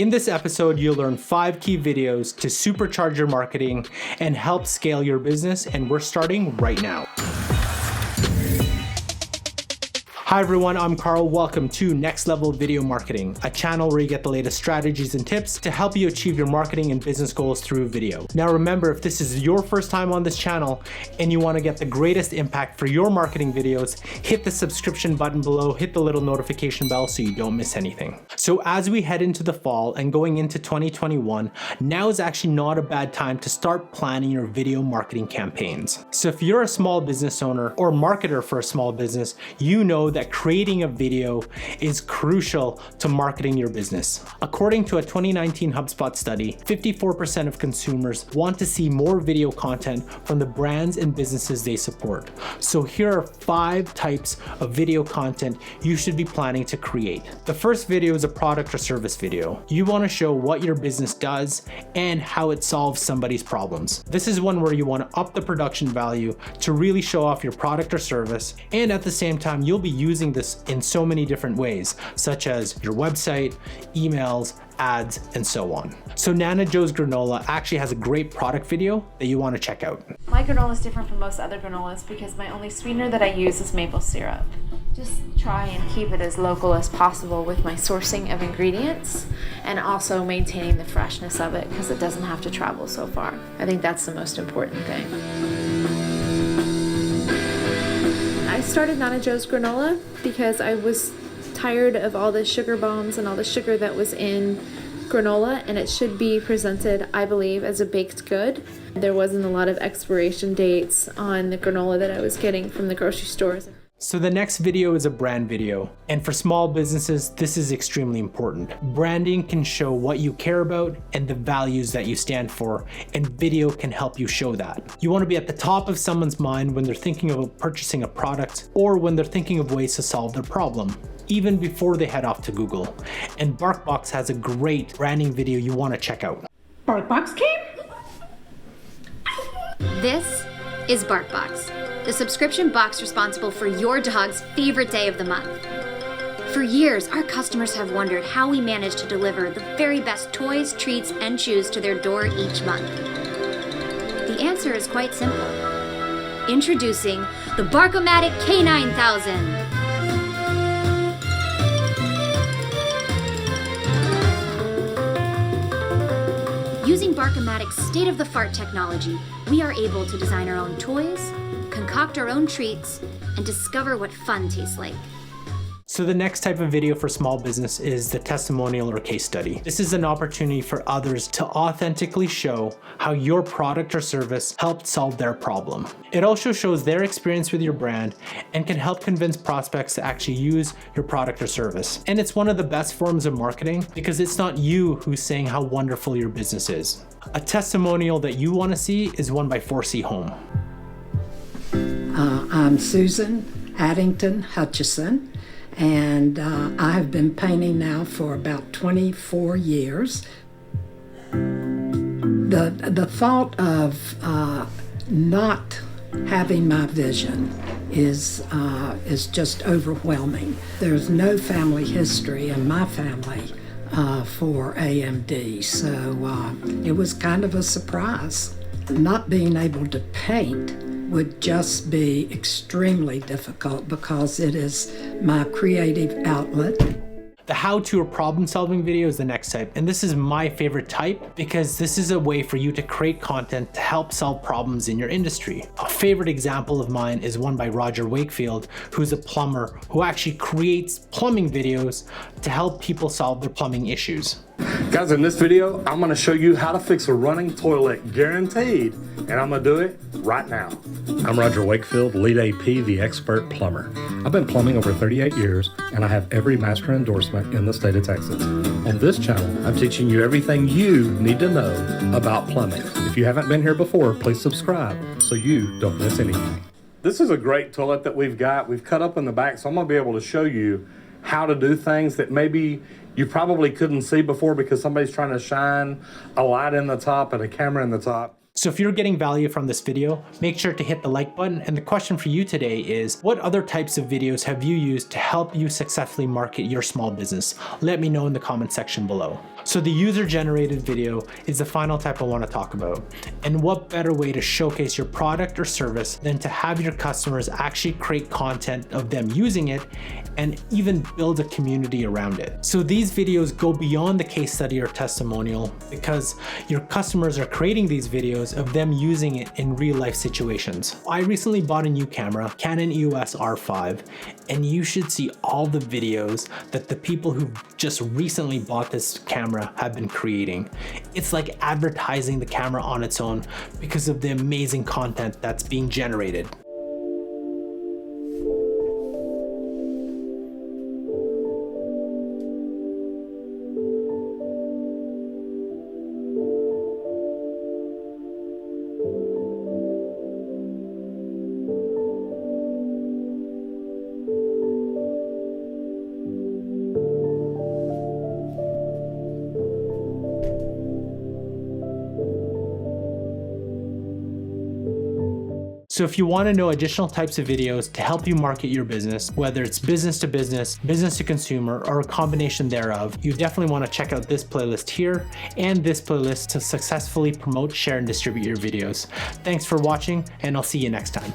In this episode, you'll learn 5 key videos to supercharge your marketing and help scale your business, and we're starting right now. Hi everyone, I'm Carl. Welcome to Next Level Video Marketing, a channel where you get the latest strategies and tips to help you achieve your marketing and business goals through video. Now remember, if this is your first time on this channel and you want to get the greatest impact for your marketing videos, hit the subscription button below, hit the little notification bell so you don't miss anything. So as we head into the fall and going into 2021, now is actually not a bad time to start planning your video marketing campaigns. So if you're a small business owner or marketer for a small business, you know that creating a video is crucial to marketing your business. According to a 2019 HubSpot study, 54% of consumers want to see more video content from the brands and businesses they support. So here are 5 types of video content you should be planning to create. The first video is a product or service video. You want to show what your business does and how it solves somebody's problems. This is one where you want to up the production value to really show off your product or service, and at the same time, you'll be using this in so many different ways, such as your website, emails, ads, and so on. So Nana Joe's Granola actually has a great product video that you want to check out. My granola is different from most other granolas because my only sweetener that I use is maple syrup. Just try and keep it as local as possible with my sourcing of ingredients and also maintaining the freshness of it because it doesn't have to travel so far. I think that's the most important thing. I started Nana Joe's Granola because I was tired of all the sugar bombs and all the sugar that was in granola, and it should be presented, I believe, as a baked good. There wasn't a lot of expiration dates on the granola that I was getting from the grocery stores. So the next video is a brand video, and for small businesses, this is extremely important. Branding can show what you care about and the values that you stand for, and video can help you show that. You want to be at the top of someone's mind when they're thinking of purchasing a product or when they're thinking of ways to solve their problem, even before they head off to Google. And BarkBox has a great branding video you want to check out. BarkBox came? This is BarkBox, the subscription box responsible for your dog's favorite day of the month. For years, our customers have wondered how we manage to deliver the very best toys, treats, and chews to their door each month. The answer is quite simple. Introducing the Barkomatic K9000. Using Barkomatic's state-of-the-art technology, we are able to design our own toys, concoct our own treats, and discover what fun tastes like. So the next type of video for small business is the testimonial or case study. This is an opportunity for others to authentically show how your product or service helped solve their problem. It also shows their experience with your brand and can help convince prospects to actually use your product or service. And it's one of the best forms of marketing because it's not you who's saying how wonderful your business is. A testimonial that you want to see is one by 4C Home. I'm Susan Addington Hutchison, and I have been painting now for about 24 years. The thought of not having my vision is just overwhelming. There's no family history in my family for AMD, so it was kind of a surprise. Not being able to paint would just be extremely difficult because it is my creative outlet. The how-to or problem-solving video is the next type, and this is my favorite type because this is a way for you to create content to help solve problems in your industry. A favorite example of mine is one by Roger Wakefield, who's a plumber who actually creates plumbing videos to help people solve their plumbing issues. Guys, in this video, I'm gonna show you how to fix a running toilet, guaranteed, and I'm gonna do it right now. I'm Roger Wakefield, lead AP, the expert plumber. I've been plumbing over 38 years, and I have every master endorsement in the state of Texas. On this channel, I'm teaching you everything you need to know about plumbing. If you haven't been here before, please subscribe so you don't miss anything. This is a great toilet that we've got. We've cut up in the back, so I'm gonna be able to show you how to do things that maybe you probably couldn't see before because somebody's trying to shine a light in the top and a camera in the top. So if you're getting value from this video, make sure to hit the like button. And the question for you today is, what other types of videos have you used to help you successfully market your small business? Let me know in the comment section below. So the user-generated video is the final type I want to talk about. And what better way to showcase your product or service than to have your customers actually create content of them using it and even build a community around it. So these videos go beyond the case study or testimonial because your customers are creating these videos of them using it in real life situations. I recently bought a new camera, Canon EOS R5, and you should see all the videos that the people who just recently bought this camera have been creating. It's like advertising the camera on its own because of the amazing content that's being generated. So if you want to know additional types of videos to help you market your business, whether it's business to consumer, or a combination thereof, you definitely want to check out this playlist here and this playlist to successfully promote, share, and distribute your videos. Thanks for watching, and I'll see you next time.